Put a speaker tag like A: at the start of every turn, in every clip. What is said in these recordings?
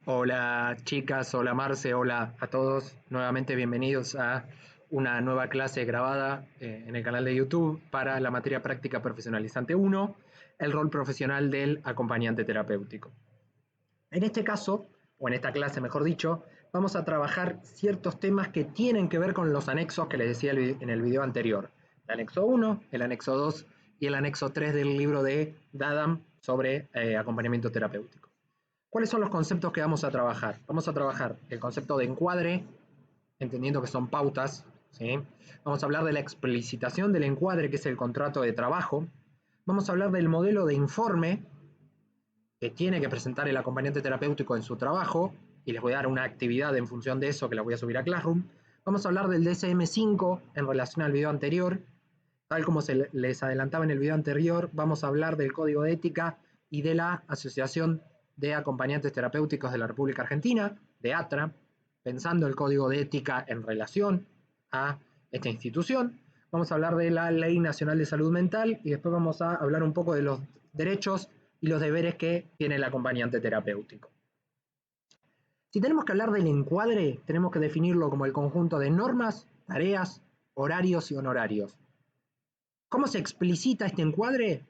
A: Hola chicas, hola Marce, hola a todos. Nuevamente bienvenidos a una nueva clase grabada en el canal de YouTube para la materia práctica profesionalizante 1, el rol profesional del acompañante terapéutico. En este caso, o en esta clase mejor dicho, vamos a trabajar ciertos temas que tienen que ver con los anexos que les decía en el video anterior. El anexo 1, el anexo 2 y el anexo 3 del libro de Dadam sobre acompañamiento terapéutico. ¿Cuáles son los conceptos que vamos a trabajar? Vamos a trabajar el concepto de encuadre, entendiendo que son pautas, ¿sí? Vamos a hablar de la explicitación del encuadre, que es el contrato de trabajo. Vamos a hablar del modelo de informe que tiene que presentar el acompañante terapéutico en su trabajo, y les voy a dar una actividad en función de eso que la voy a subir a Classroom. Vamos a hablar del DSM-5 en relación al video anterior. Tal como se les adelantaba en el video anterior, vamos a hablar del código de ética y de la Asociación de Acompañantes Terapéuticos de la República Argentina, de ATRA, pensando el código de ética en relación a esta institución. Vamos a hablar de la Ley Nacional de Salud Mental y después vamos a hablar un poco de los derechos y los deberes que tiene el acompañante terapéutico. Si tenemos que hablar del encuadre, tenemos que definirlo como el conjunto de normas, tareas, horarios y honorarios. ¿Cómo se explicita este encuadre?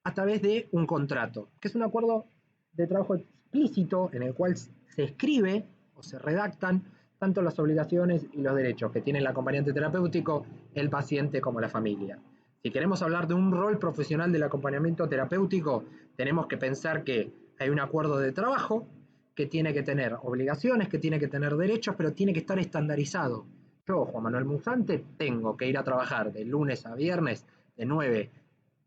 A: A través de un contrato, que es un acuerdo de trabajo explícito en el cual se escribe o se redactan tanto las obligaciones y los derechos que tiene el acompañante terapéutico, el paciente como la familia. Si queremos hablar de un rol profesional del acompañamiento terapéutico, tenemos que pensar que hay un acuerdo de trabajo que tiene que tener obligaciones, que tiene que tener derechos, pero tiene que estar estandarizado. Yo, Juan Manuel Musante, tengo que ir a trabajar de lunes a viernes de 9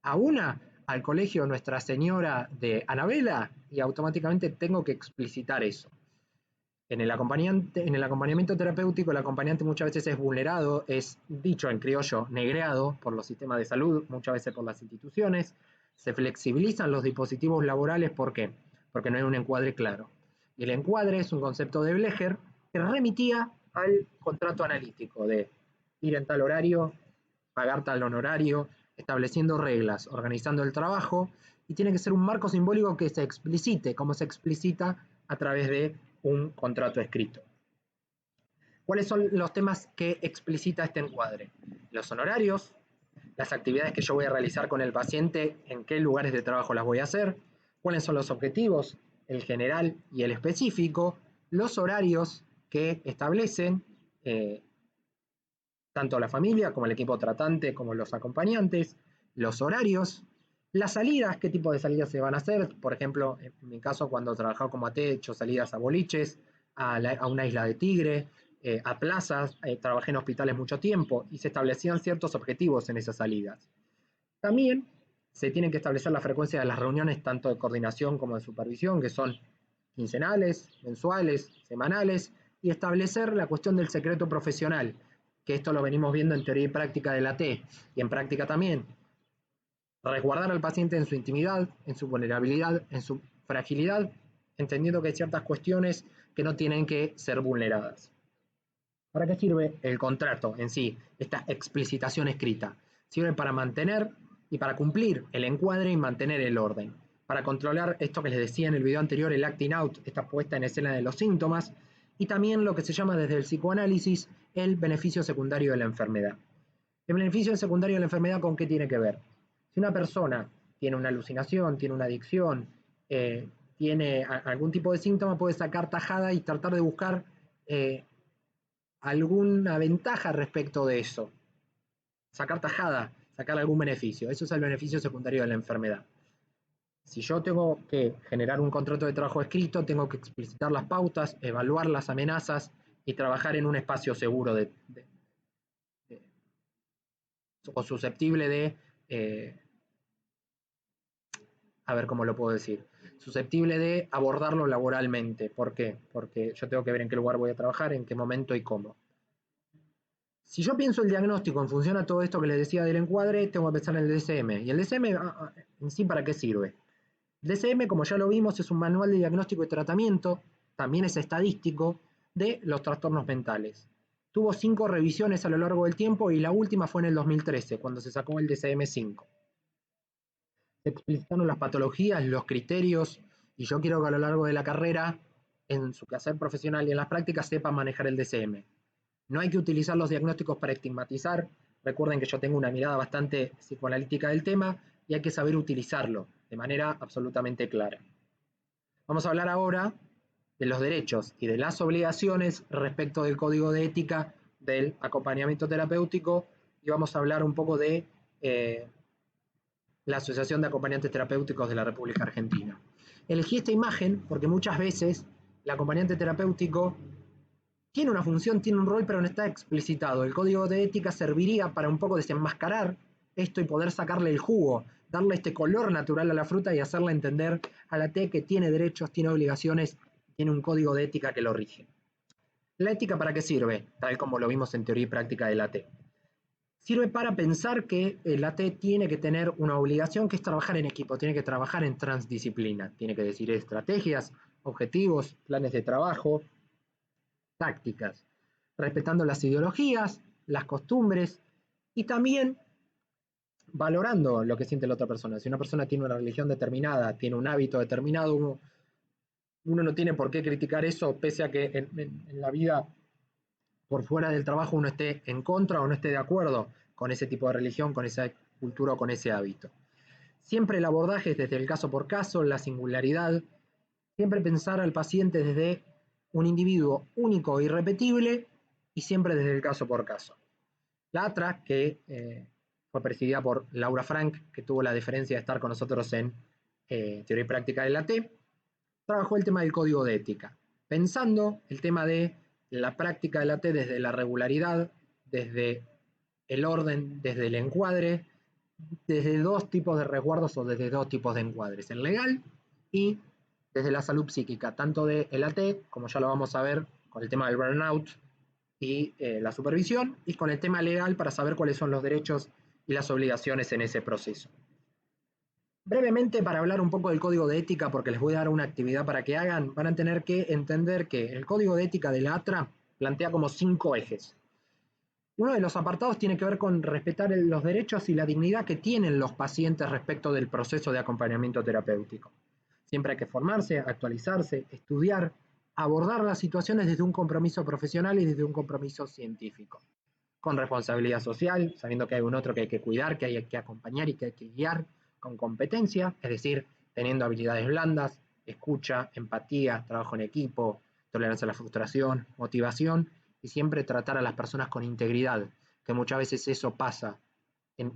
A: a 1 al colegio Nuestra Señora de Anabela y automáticamente tengo que explicitar eso. En el acompañamiento terapéutico, el acompañante muchas veces es vulnerado, es dicho en criollo, negreado por los sistemas de salud, muchas veces por las instituciones. Se flexibilizan los dispositivos laborales, ¿por qué? Porque no hay un encuadre claro. Y el encuadre es un concepto de Blecher que remitía al contrato analítico de ir en tal horario, pagar tal honorario, estableciendo reglas, organizando el trabajo, y tiene que ser un marco simbólico que se explicite, como se explicita a través de un contrato escrito. ¿Cuáles son los temas que explicita este encuadre? Los honorarios, las actividades que yo voy a realizar con el paciente, en qué lugares de trabajo las voy a hacer, cuáles son los objetivos, el general y el específico, los horarios que establecen tanto la familia como el equipo tratante como los acompañantes, los horarios, las salidas, qué tipo de salidas se van a hacer. Por ejemplo, en mi caso, cuando trabajaba como AT, he hecho salidas a boliches, a una isla de Tigre, a plazas, trabajé en hospitales mucho tiempo y se establecían ciertos objetivos en esas salidas. También se tienen que establecer la frecuencia de las reuniones, tanto de coordinación como de supervisión, que son quincenales, mensuales, semanales, y establecer la cuestión del secreto profesional, que esto lo venimos viendo en teoría y práctica de la T, y en práctica también. Resguardar al paciente en su intimidad, en su vulnerabilidad, en su fragilidad, entendiendo que hay ciertas cuestiones que no tienen que ser vulneradas. ¿Para qué sirve el contrato en sí, esta explicitación escrita? Sirve para mantener y para cumplir el encuadre y mantener el orden. Para controlar esto que les decía en el video anterior, el acting out, esta puesta en escena de los síntomas, y también lo que se llama desde el psicoanálisis el beneficio secundario de la enfermedad. El beneficio secundario de la enfermedad, ¿con qué tiene que ver? Si una persona tiene una alucinación, tiene una adicción, tiene algún tipo de síntoma, puede sacar tajada y tratar de buscar alguna ventaja respecto de eso. Sacar tajada, sacar algún beneficio. Eso es el beneficio secundario de la enfermedad. Si yo tengo que generar un contrato de trabajo escrito, tengo que explicitar las pautas, evaluar las amenazas y trabajar en un espacio seguro de, o susceptible de, a ver cómo lo puedo decir, susceptible de abordarlo laboralmente. ¿Por qué? Porque yo tengo que ver en qué lugar voy a trabajar, en qué momento y cómo. Si yo pienso el diagnóstico en función a todo esto que les decía del encuadre, tengo que pensar en el DSM. ¿Y el DSM en sí para qué sirve? El DSM, como ya lo vimos, es un manual de diagnóstico y tratamiento, también es estadístico, de los trastornos mentales. Tuvo 5 revisiones a lo largo del tiempo y la última fue en el 2013, cuando se sacó el DSM-5. Se explicitaron las patologías, los criterios, y yo quiero que a lo largo de la carrera en su quehacer profesional y en las prácticas sepan manejar el DCM. No hay que utilizar los diagnósticos para estigmatizar. Recuerden que yo tengo una mirada bastante psicoanalítica del tema y hay que saber utilizarlo de manera absolutamente clara. Vamos a hablar ahora de los derechos y de las obligaciones respecto del código de ética del acompañamiento terapéutico y vamos a hablar un poco de la Asociación de Acompañantes Terapéuticos de la República Argentina. Elegí esta imagen porque muchas veces el acompañante terapéutico tiene una función, tiene un rol, pero no está explicitado. El código de ética serviría para un poco desenmascarar esto y poder sacarle el jugo, darle este color natural a la fruta y hacerle entender a la T que tiene derechos, tiene obligaciones, tiene un código de ética que lo rige. ¿La ética para qué sirve? Tal como lo vimos en teoría y práctica de la T. Sirve para pensar que la T tiene que tener una obligación que es trabajar en equipo, tiene que trabajar en transdisciplina, tiene que decir estrategias, objetivos, planes de trabajo, tácticas, respetando las ideologías, las costumbres y también valorando lo que siente la otra persona. Si una persona tiene una religión determinada, tiene un hábito determinado, uno no tiene por qué criticar eso, pese a que en la vida por fuera del trabajo uno esté en contra o no esté de acuerdo con ese tipo de religión, con esa cultura o con ese hábito. Siempre el abordaje es desde el caso por caso, la singularidad, siempre pensar al paciente desde un individuo único e irrepetible y siempre desde el caso por caso. La ATRA, que fue presidida por Laura Frank, que tuvo la deferencia de estar con nosotros en Teoría y Práctica de la T, trabajó el tema del código de ética, pensando el tema de la práctica de la T desde la regularidad, desde el orden, desde el encuadre, desde dos tipos de resguardos o desde dos tipos de encuadres, el legal y desde la salud psíquica, tanto de el AT, como ya lo vamos a ver con el tema del burnout y la supervisión, y con el tema legal para saber cuáles son los derechos y las obligaciones en ese proceso. Brevemente, para hablar un poco del código de ética, porque les voy a dar una actividad para que hagan, van a tener que entender que el código de ética de la ATRA plantea como 5 ejes. Uno de los apartados tiene que ver con respetar los derechos y la dignidad que tienen los pacientes respecto del proceso de acompañamiento terapéutico. Siempre hay que formarse, actualizarse, estudiar, abordar las situaciones desde un compromiso profesional y desde un compromiso científico. Con responsabilidad social, sabiendo que hay un otro que hay que cuidar, que hay que acompañar y que hay que guiar, con competencia, es decir, teniendo habilidades blandas, escucha, empatía, trabajo en equipo, tolerancia a la frustración, motivación y siempre tratar a las personas con integridad, que muchas veces eso pasa,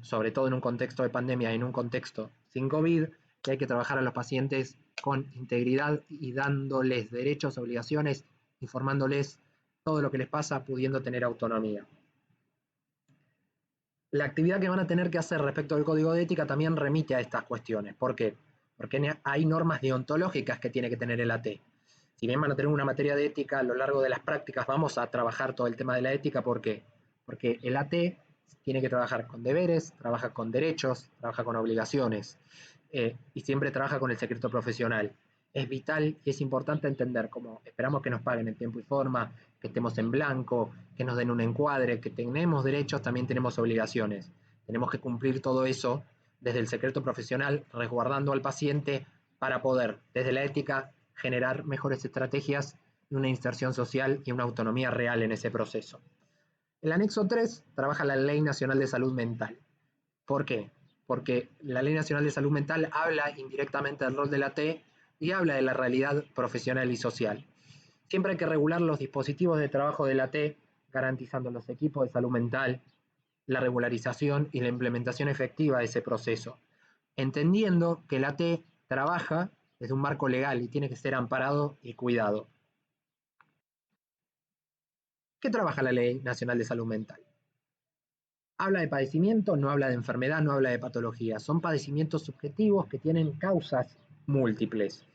A: sobre todo en un contexto de pandemia, en un contexto sin COVID, que hay que trabajar a los pacientes con integridad y dándoles derechos, obligaciones, informándoles todo lo que les pasa, pudiendo tener autonomía. La actividad que van a tener que hacer respecto al código de ética también remite a estas cuestiones. ¿Por qué? Porque hay normas deontológicas que tiene que tener el AT. Si bien van a tener una materia de ética a lo largo de las prácticas, vamos a trabajar todo el tema de la ética. ¿Por qué? Porque el AT tiene que trabajar con deberes, trabaja con derechos, trabaja con obligaciones y siempre trabaja con el secreto profesional. Es vital y es importante entender cómo esperamos que nos paguen en tiempo y forma, que estemos en blanco, que nos den un encuadre, que tenemos derechos, también tenemos obligaciones. Tenemos que cumplir todo eso desde el secreto profesional, resguardando al paciente para poder, desde la ética, generar mejores estrategias y una inserción social y una autonomía real en ese proceso. El anexo 3 trabaja la Ley Nacional de Salud Mental. ¿Por qué? Porque la Ley Nacional de Salud Mental habla indirectamente del rol de la T y habla de la realidad profesional y social. Siempre hay que regular los dispositivos de trabajo de la T, garantizando los equipos de salud mental, la regularización y la implementación efectiva de ese proceso, entendiendo que la T trabaja desde un marco legal y tiene que ser amparado y cuidado. ¿Qué trabaja la Ley Nacional de Salud Mental? Habla de padecimiento, no habla de enfermedad, no habla de patología. Son padecimientos subjetivos que tienen causas múltiples.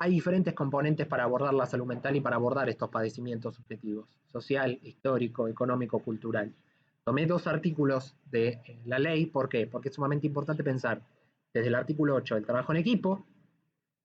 A: Hay diferentes componentes para abordar la salud mental y para abordar estos padecimientos subjetivos: social, histórico, económico, cultural. Tomé 2 artículos de la ley. ¿Por qué? Porque es sumamente importante pensar desde el artículo 8, el trabajo en equipo.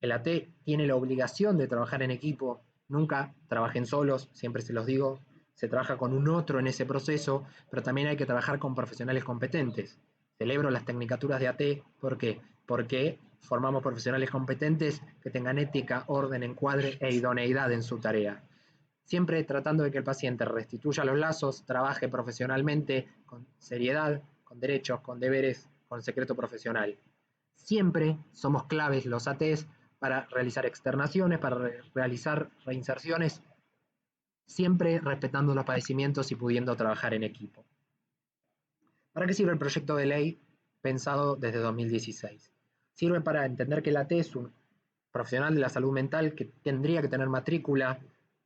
A: El AT tiene la obligación de trabajar en equipo, nunca trabajen solos, siempre se los digo, se trabaja con un otro en ese proceso, pero también hay que trabajar con profesionales competentes. Celebro las tecnicaturas de AT, ¿por qué? Porque formamos profesionales competentes que tengan ética, orden, encuadre e idoneidad en su tarea. Siempre tratando de que el paciente restituya los lazos, trabaje profesionalmente con seriedad, con derechos, con deberes, con secreto profesional. Siempre somos claves los ATs para realizar externaciones, para realizar reinserciones, siempre respetando los padecimientos y pudiendo trabajar en equipo. ¿Para qué sirve el proyecto de ley pensado desde 2016? Sirve para entender que el AT es un profesional de la salud mental que tendría que tener matrícula,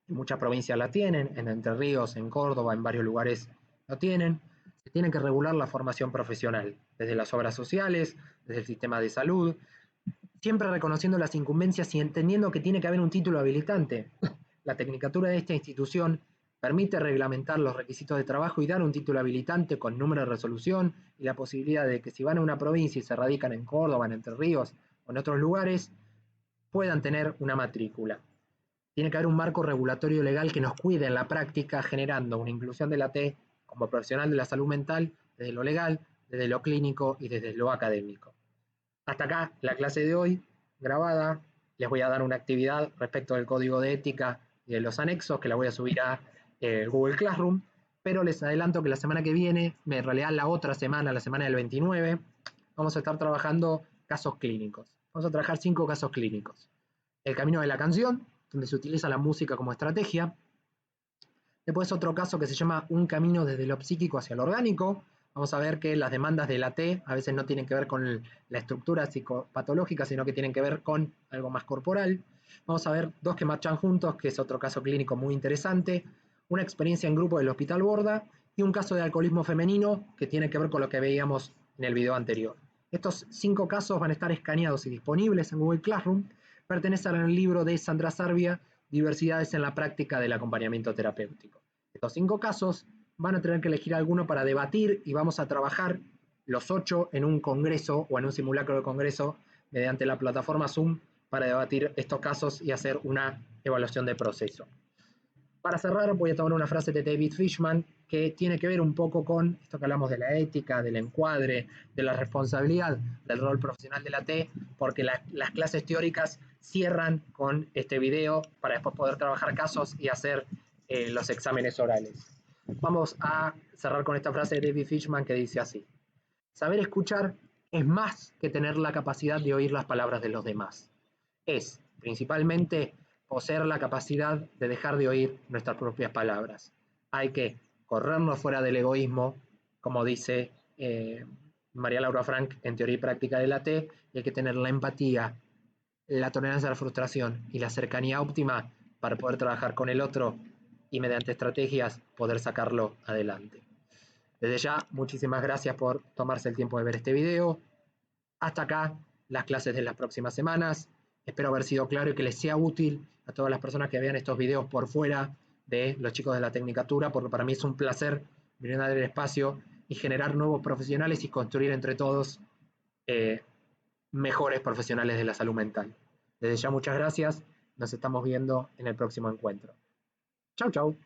A: en muchas provincias la tienen, en Entre Ríos, en Córdoba, en varios lugares lo tienen. Se tiene que regular la formación profesional, desde las obras sociales, desde el sistema de salud, siempre reconociendo las incumbencias y entendiendo que tiene que haber un título habilitante. La tecnicatura de esta institución permite reglamentar los requisitos de trabajo y dar un título habilitante con número de resolución y la posibilidad de que si van a una provincia y se radican en Córdoba, en Entre Ríos o en otros lugares, puedan tener una matrícula. Tiene que haber un marco regulatorio legal que nos cuide en la práctica, generando una inclusión de la T como profesional de la salud mental desde lo legal, desde lo clínico y desde lo académico. Hasta acá la clase de hoy, grabada. Les voy a dar una actividad respecto del código de ética y de los anexos, que la voy a subir a Google Classroom, pero les adelanto que la semana que viene, en realidad la otra semana, la semana del 29, vamos a estar trabajando casos clínicos. Vamos a trabajar 5 casos clínicos. El camino de la canción, donde se utiliza la música como estrategia. Después otro caso que se llama un camino desde lo psíquico hacia lo orgánico. Vamos a ver que las demandas de la T a veces no tienen que ver con la estructura psicopatológica, sino que tienen que ver con algo más corporal. Vamos a ver 2 que marchan juntos, que es otro caso clínico muy interesante. Una experiencia en grupo del Hospital Borda y un caso de alcoholismo femenino que tiene que ver con lo que veíamos en el video anterior. Estos 5 casos van a estar escaneados y disponibles en Google Classroom. Pertenecen al libro de Sandra Sarvia, Diversidades en la práctica del acompañamiento terapéutico. Estos 5 casos van a tener que elegir alguno para debatir y vamos a trabajar los 8 en un congreso o en un simulacro de congreso mediante la plataforma Zoom para debatir estos casos y hacer una evaluación de proceso. Para cerrar, voy a tomar una frase de David Fishman que tiene que ver un poco con esto que hablamos de la ética, del encuadre, de la responsabilidad del rol profesional de la T, porque las clases teóricas cierran con este video para después poder trabajar casos y hacer los exámenes orales. Vamos a cerrar con esta frase de David Fishman que dice así: saber escuchar es más que tener la capacidad de oír las palabras de los demás. Es, principalmente, poseer la capacidad de dejar de oír nuestras propias palabras. Hay que corrernos fuera del egoísmo, como dice María Laura Frank en Teoría y Práctica de la T, y hay que tener la empatía, la tolerancia a la frustración y la cercanía óptima para poder trabajar con el otro y mediante estrategias poder sacarlo adelante. Desde ya, muchísimas gracias por tomarse el tiempo de ver este video. Hasta acá las clases de las próximas semanas. Espero haber sido claro y que les sea útil a todas las personas que vean estos videos por fuera de los chicos de la Tecnicatura, porque para mí es un placer brindar el espacio y generar nuevos profesionales y construir entre todos mejores profesionales de la salud mental. Desde ya muchas gracias, nos estamos viendo en el próximo encuentro. Chau, chau.